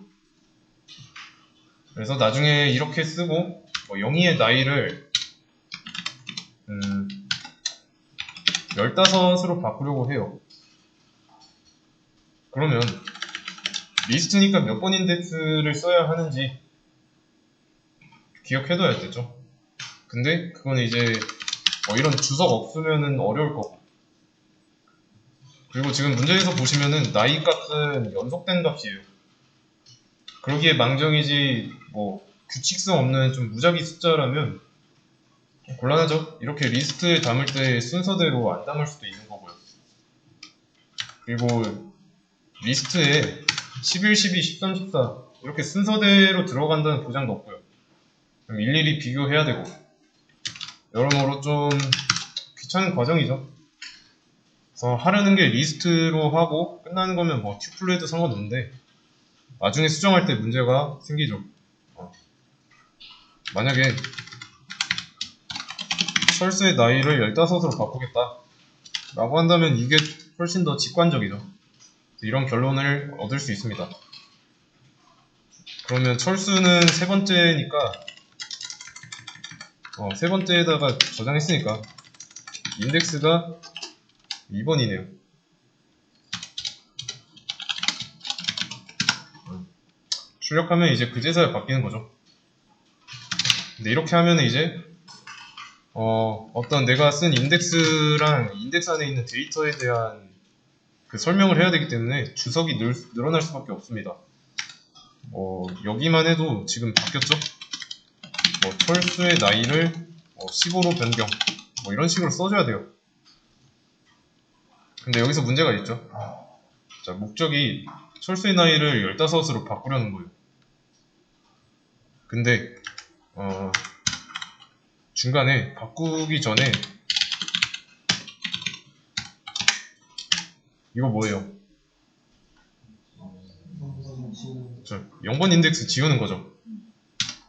그래서 나중에 이렇게 쓰고 뭐 영희의 나이를 15으로 바꾸려고 해요. 그러면 리스트니까 몇 번 인덱스를 써야 하는지 기억해둬야 되죠. 근데 그건 이제 이런 주석 없으면은 어려울 거고. 그리고 지금 문제에서 보시면은 나이 값은 연속된 값이에요. 그러기에 망정이지 뭐 규칙성 없는 좀 무작위 숫자라면 곤란하죠. 이렇게 리스트에 담을 때 순서대로 안 담을 수도 있는 거고요. 그리고 리스트에 11, 12, 13, 14 이렇게 순서대로 들어간다는 보장도 없고요. 그럼 일일이 비교해야 되고 여러모로 좀 귀찮은 과정이죠. 그래서 하려는 게 리스트로 하고 끝나는 거면 뭐 튜플로 해도 상관없는데 나중에 수정할 때 문제가 생기죠. 만약에 철수의 나이를 15으로 바꾸겠다 라고 한다면 이게 훨씬 더 직관적이죠. 이런 결론을 얻을 수 있습니다. 그러면 철수는 세 번째니까 세 번째에다가 저장했으니까 인덱스가 2번이네요. 출력하면 이제 그제서야 바뀌는 거죠. 근데 이렇게 하면 이제 어떤 내가 쓴 인덱스랑 인덱스 안에 있는 데이터에 대한 그 설명을 해야 되기 때문에 주석이 늘어날 수밖에 없습니다. 여기만 해도 지금 바뀌었죠? 철수의 나이를 15로 변경 이런 식으로 써줘야 돼요. 근데 여기서 문제가 있죠. 자, 목적이 철수의 나이를 15으로 바꾸려는 거예요. 근데 중간에 바꾸기 전에 이거 뭐예요? 0번 인덱스 지우는 거죠.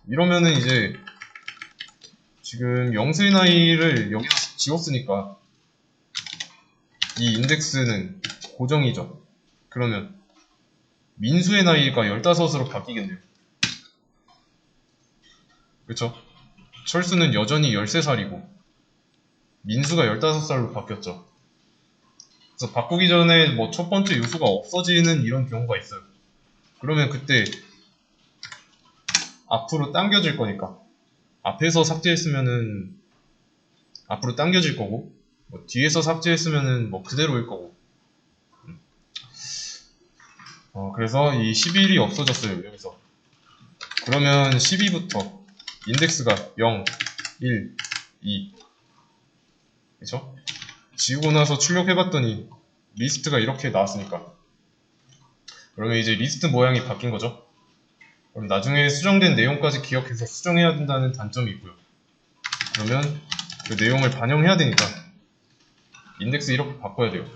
이러면은 이제 지금 영수의 나이를 여기서 지웠으니까 이 인덱스는 고정이죠. 그러면 민수의 나이가 15으로 바뀌겠네요. 그쵸? 철수는 여전히 13살이고 민수가 15살로 바뀌었죠. 그래서 바꾸기 전에 뭐 첫 번째 요소가 없어지는 이런 경우가 있어요. 그러면 그때 앞으로 당겨질 거니까 앞에서 삭제했으면은 앞으로 당겨질 거고 뒤에서 삭제했으면은 그대로일 거고 그래서 이 11이 없어졌어요. 여기서 그러면 12부터 인덱스가 0, 1, 2 그쵸? 지우고 나서 출력해봤더니 리스트가 이렇게 나왔으니까 그러면 이제 리스트 모양이 바뀐 거죠. 그럼 나중에 수정된 내용까지 기억해서 수정해야 된다는 단점이 있고요. 그러면 그 내용을 반영해야 되니까 인덱스 이렇게 바꿔야 돼요.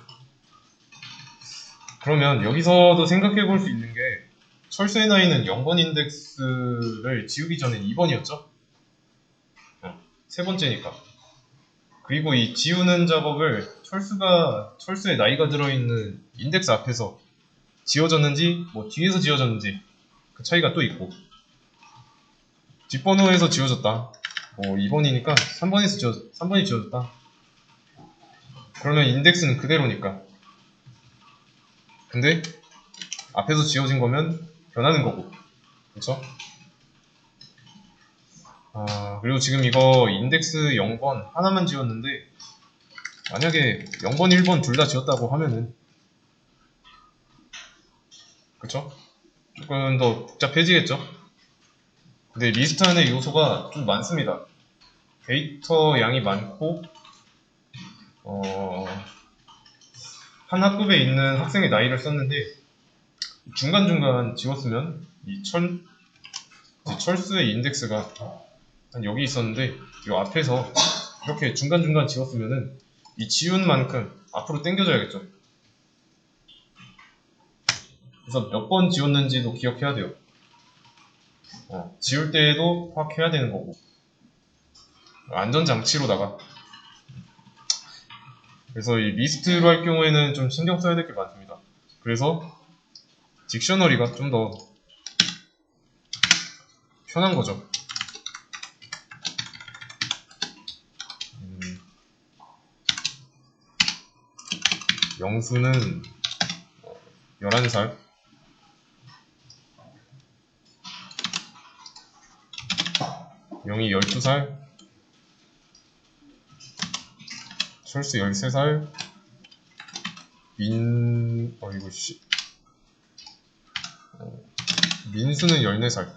그러면 여기서도 생각해 볼 수 있는 게 철수의 나이는 0번 인덱스를 지우기 전에 2번이었죠? 세 번째니까. 그리고 이 지우는 작업을 철수의 나이가 들어있는 인덱스 앞에서 지워졌는지 뒤에서 지워졌는지 그 차이가 또 있고 뒷번호에서 지워졌다 2번이니까 3번이 지워졌다 그러면 인덱스는 그대로니까 근데 앞에서 지워진 거면 변하는 거고 그쵸? 그리고 지금 이거 인덱스 0번 하나만 지웠는데 만약에 0번, 1번 둘 다 지웠다고 하면은 그쵸? 조금 더 복잡해지겠죠? 근데 리스트 안에 요소가 좀 많습니다. 데이터 양이 많고 한 학급에 있는 학생의 나이를 썼는데 중간중간 지웠으면 이 철수의 인덱스가 한 여기 있었는데 이 앞에서 이렇게 중간중간 지웠으면은 이 지운 만큼 앞으로 당겨줘야겠죠. 그래서 몇 번 지웠는지도 기억해야 돼요. 지울 때에도 파악해야 되는 거고, 안전장치로다가. 그래서 이 리스트로 할 경우에는 좀 신경 써야 될 게 많습니다. 그래서 딕셔너리가 좀 더 편한 거죠. 영수는 11살, 영희 12살, 철수 13살, 민수는 14살.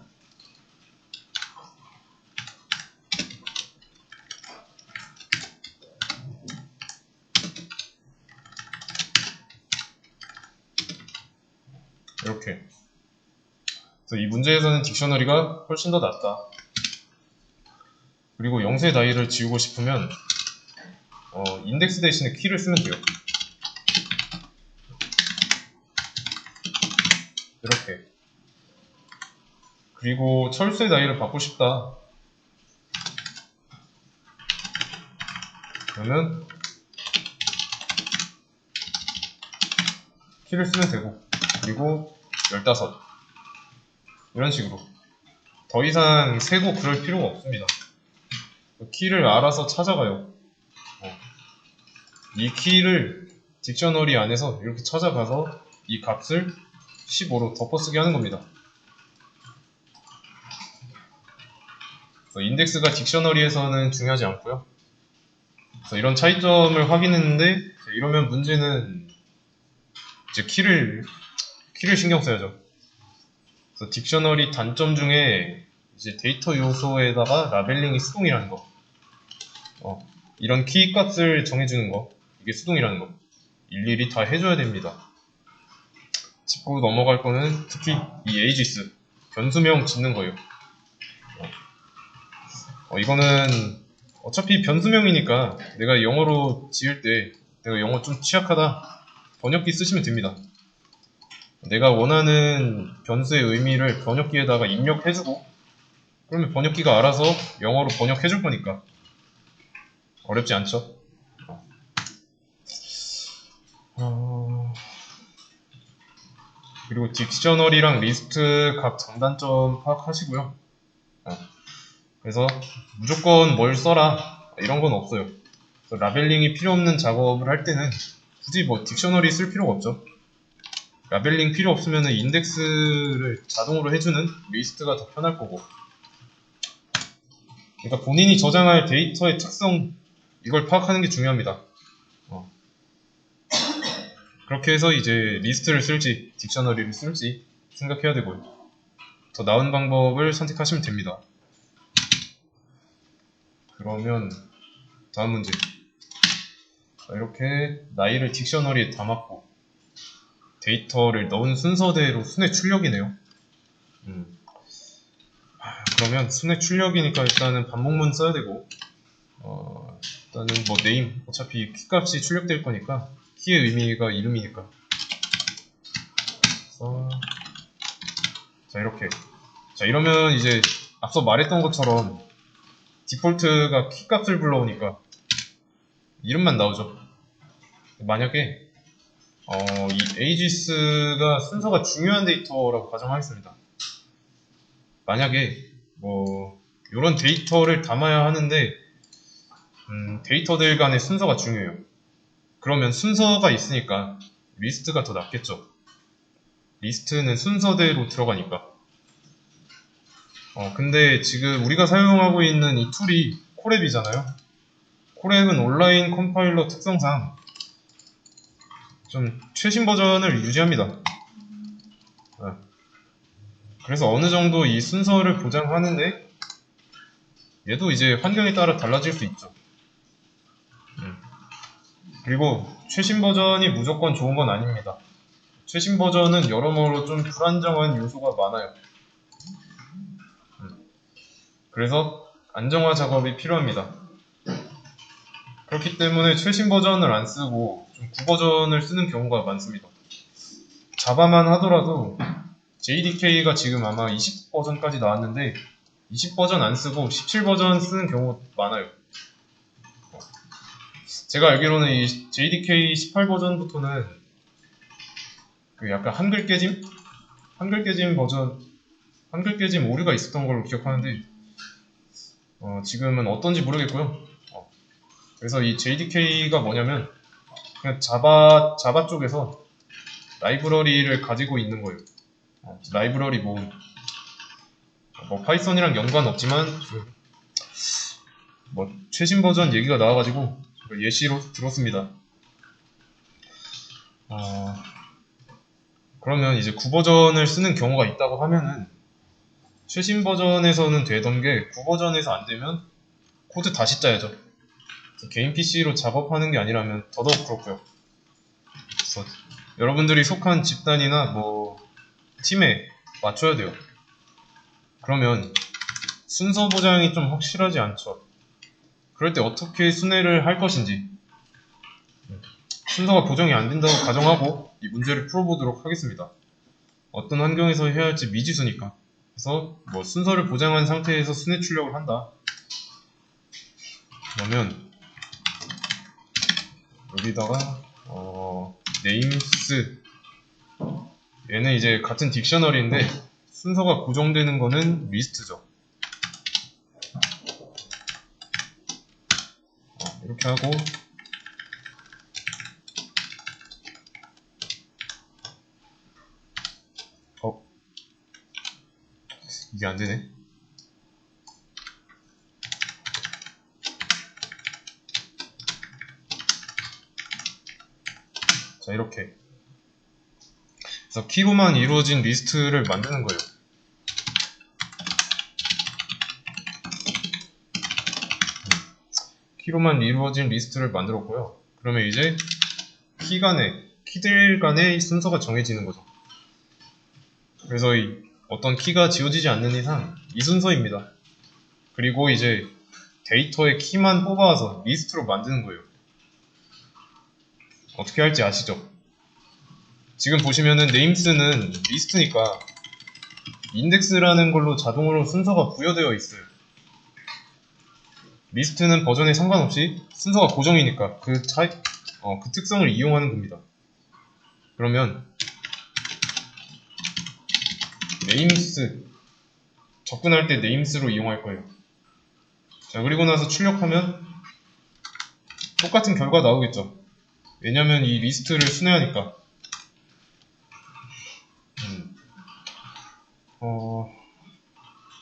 이렇게. 그래서 이 문제에서는 딕셔너리가 훨씬 더 낫다. 그리고 영수의 나이를 지우고 싶으면 인덱스 대신에 키를 쓰면 돼요. 이렇게. 그리고 철수의 나이를 받고 싶다. 그러면 키를 쓰면 되고, 그리고 15 이런 식으로 더 이상 세고 그럴 필요가 없습니다. 키를 알아서 찾아가요. 이 키를 딕셔너리 안에서 이렇게 찾아가서 이 값을 15로 덮어쓰기 하는 겁니다. 그래서 인덱스가 딕셔너리에서는 중요하지 않고요. 그래서 이런 차이점을 확인했는데, 이러면 문제는 이제 키를 신경 써야죠. 그래서 딕셔너리 단점 중에 이제 데이터 요소에다가 라벨링이 수동이라는 거, 이런 키 값을 정해주는 거, 이게 수동이라는 거 일일이 다 해줘야 됩니다. 짚고 넘어갈 거는 특히 이 에이지스 변수명 짓는 거예요. 이거는 어차피 변수명이니까 내가 영어로 지을 때 내가 영어 좀 취약하다, 번역기 쓰시면 됩니다. 내가 원하는 변수의 의미를 번역기에다가 입력해주고, 그러면 번역기가 알아서 영어로 번역해줄 거니까 어렵지 않죠? 그리고 딕셔너리랑 리스트 각 장단점 파악하시고요. 그래서 무조건 뭘 써라 이런 건 없어요. 그래서 라벨링이 필요 없는 작업을 할 때는 굳이 뭐 딕셔너리 쓸 필요가 없죠. 라벨링 필요 없으면 인덱스를 자동으로 해주는 리스트가 더 편할 거고, 그러니까 본인이 저장할 데이터의 특성, 이걸 파악하는 게 중요합니다. 그렇게 해서 이제 리스트를 쓸지 딕셔너리를 쓸지 생각해야 되고요. 더 나은 방법을 선택하시면 됩니다. 그러면 다음 문제. 자, 이렇게 나이를 딕셔너리에 담았고 데이터를 넣은 순서대로 순회 출력이네요. 그러면 순회 출력이니까 일단은 반복문 써야 되고, 일단은 뭐 네임, 어차피 키값이 출력될 거니까 키의 의미가 이름이니까. 그래서 자, 이렇게. 자, 이러면 이제 앞서 말했던 것처럼 디폴트가 키값을 불러오니까 이름만 나오죠. 만약에 이 에이지스가 순서가 중요한 데이터라고 가정하겠습니다. 만약에 뭐 이런 데이터를 담아야 하는데 데이터들 간의 순서가 중요해요. 그러면 순서가 있으니까 리스트가 더 낫겠죠. 리스트는 순서대로 들어가니까. 근데 지금 우리가 사용하고 있는 이 툴이 코랩이잖아요. 코랩은 온라인 컴파일러 특성상 좀 최신 버전을 유지합니다. 그래서 어느 정도 이 순서를 보장하는데 얘도 이제 환경에 따라 달라질 수 있죠. 그리고 최신 버전이 무조건 좋은 건 아닙니다. 최신 버전은 여러모로 좀 불안정한 요소가 많아요. 그래서 안정화 작업이 필요합니다. 그렇기 때문에 최신 버전을 안 쓰고 좀 구버전을 쓰는 경우가 많습니다. 자바만 하더라도 JDK가 지금 아마 20버전까지 나왔는데 20버전 안 쓰고 17버전 쓰는 경우 많아요. 제가 알기로는 이 JDK 18버전부터는 그 약간 한글 깨짐? 한글 깨짐 버전, 한글 깨짐 오류가 있었던 걸로 기억하는데 지금은 어떤지 모르겠고요. 그래서 이 JDK가 뭐냐면 그냥 자바 쪽에서 라이브러리를 가지고 있는 거예요. 라이브러리 뭐 파이썬이랑 연관 없지만 뭐 최신 버전 얘기가 나와가지고 예시로 들었습니다. 그러면 이제 9버전을 쓰는 경우가 있다고 하면은 최신 버전에서는 되던 게 9버전에서 안 되면 코드 다시 짜야죠. 개인 PC로 작업하는 게 아니라면 더더욱 그렇고요. 그래서 여러분들이 속한 집단이나 뭐 팀에 맞춰야 돼요. 그러면 순서 보장이 좀 확실하지 않죠. 그럴 때 어떻게 순회를 할 것인지 순서가 보정이 안 된다고 가정하고 이 문제를 풀어보도록 하겠습니다. 어떤 환경에서 해야 할지 미지수니까. 그래서 뭐 순서를 보장한 상태에서 순회 출력을 한다. 그러면 여기다가 names 얘는 이제 같은 딕셔너리인데 순서가 고정되는 거는 리스트죠. 이렇게 하고 이게 안 되네. 자, 이렇게. 그래서 키로만 이루어진 리스트를 만드는 거예요. 키로만 이루어진 리스트를 만들었고요. 그러면 이제 키들 간의 순서가 정해지는 거죠. 그래서 어떤 키가 지워지지 않는 이상 이 순서입니다. 그리고 이제 데이터의 키만 뽑아와서 리스트로 만드는 거예요. 어떻게 할지 아시죠? 지금 보시면은 names는 리스트니까 인덱스라는 걸로 자동으로 순서가 부여되어 있어요. 리스트는 버전에 상관없이 순서가 고정이니까 그 특성을 이용하는 겁니다. 그러면 names 접근할 때 names로 이용할 거예요. 자, 그리고 나서 출력하면 똑같은 결과 나오겠죠. 왜냐면 이 리스트를 순회하니까.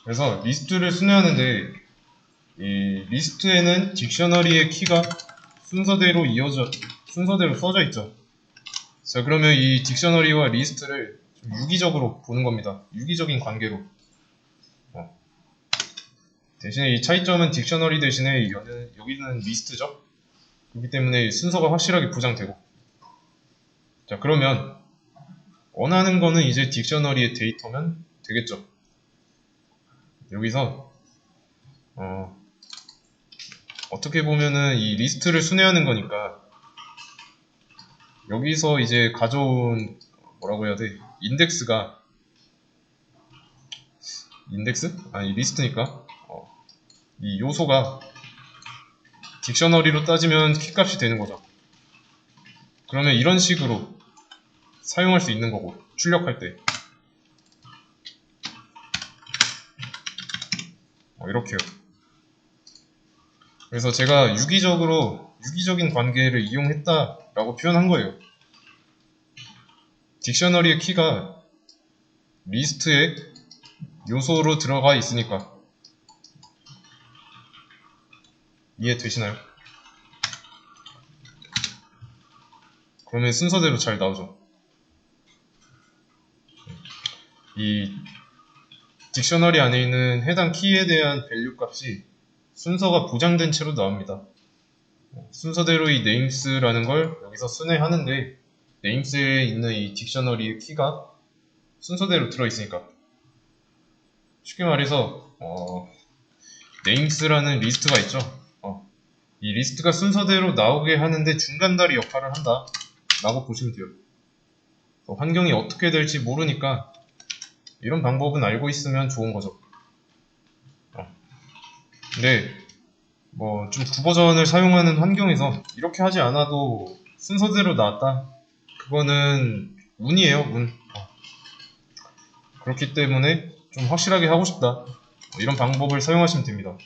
그래서 리스트를 순회하는데 이 리스트에는 딕셔너리의 키가 순서대로 써져 있죠. 자, 그러면 이 딕셔너리와 리스트를 좀 유기적으로 보는 겁니다. 유기적인 관계로. 대신에 이 차이점은 딕셔너리 대신에 여기는 리스트죠. 그렇기 때문에 순서가 확실하게 보장되고. 자, 그러면 원하는 거는 이제 딕셔너리의 데이터면 되겠죠. 여기서 어떻게 보면은 이 리스트를 순회하는 거니까 여기서 이제 가져온 뭐라고 해야 돼? 인덱스가 인덱스? 아니 리스트니까 이 요소가 딕셔너리로 따지면 키값이 되는 거죠. 그러면 이런 식으로 사용할 수 있는 거고 출력할 때 이렇게요. 그래서 제가 유기적인 관계를 이용했다라고 표현한 거예요. 딕셔너리의 키가 리스트에 요소로 들어가 있으니까. 이해되시나요? 그러면 순서대로 잘 나오죠. 이 딕셔너리 안에 있는 해당 키에 대한 밸류 값이 순서가 보장된 채로 나옵니다. 순서대로 이 names라는 걸 여기서 순회하는데 names에 있는 이 딕셔너리의 키가 순서대로 들어있으니까 쉽게 말해서 names라는 리스트가 있죠. 이 리스트가 순서대로 나오게 하는데 중간다리 역할을 한다 라고 보시면 돼요. 환경이 어떻게 될지 모르니까 이런 방법은 알고 있으면 좋은 거죠. 근데 뭐 좀 구버전을 사용하는 환경에서 이렇게 하지 않아도 순서대로 나왔다, 그거는 운이에요, 운. 그렇기 때문에 좀 확실하게 하고 싶다, 이런 방법을 사용하시면 됩니다.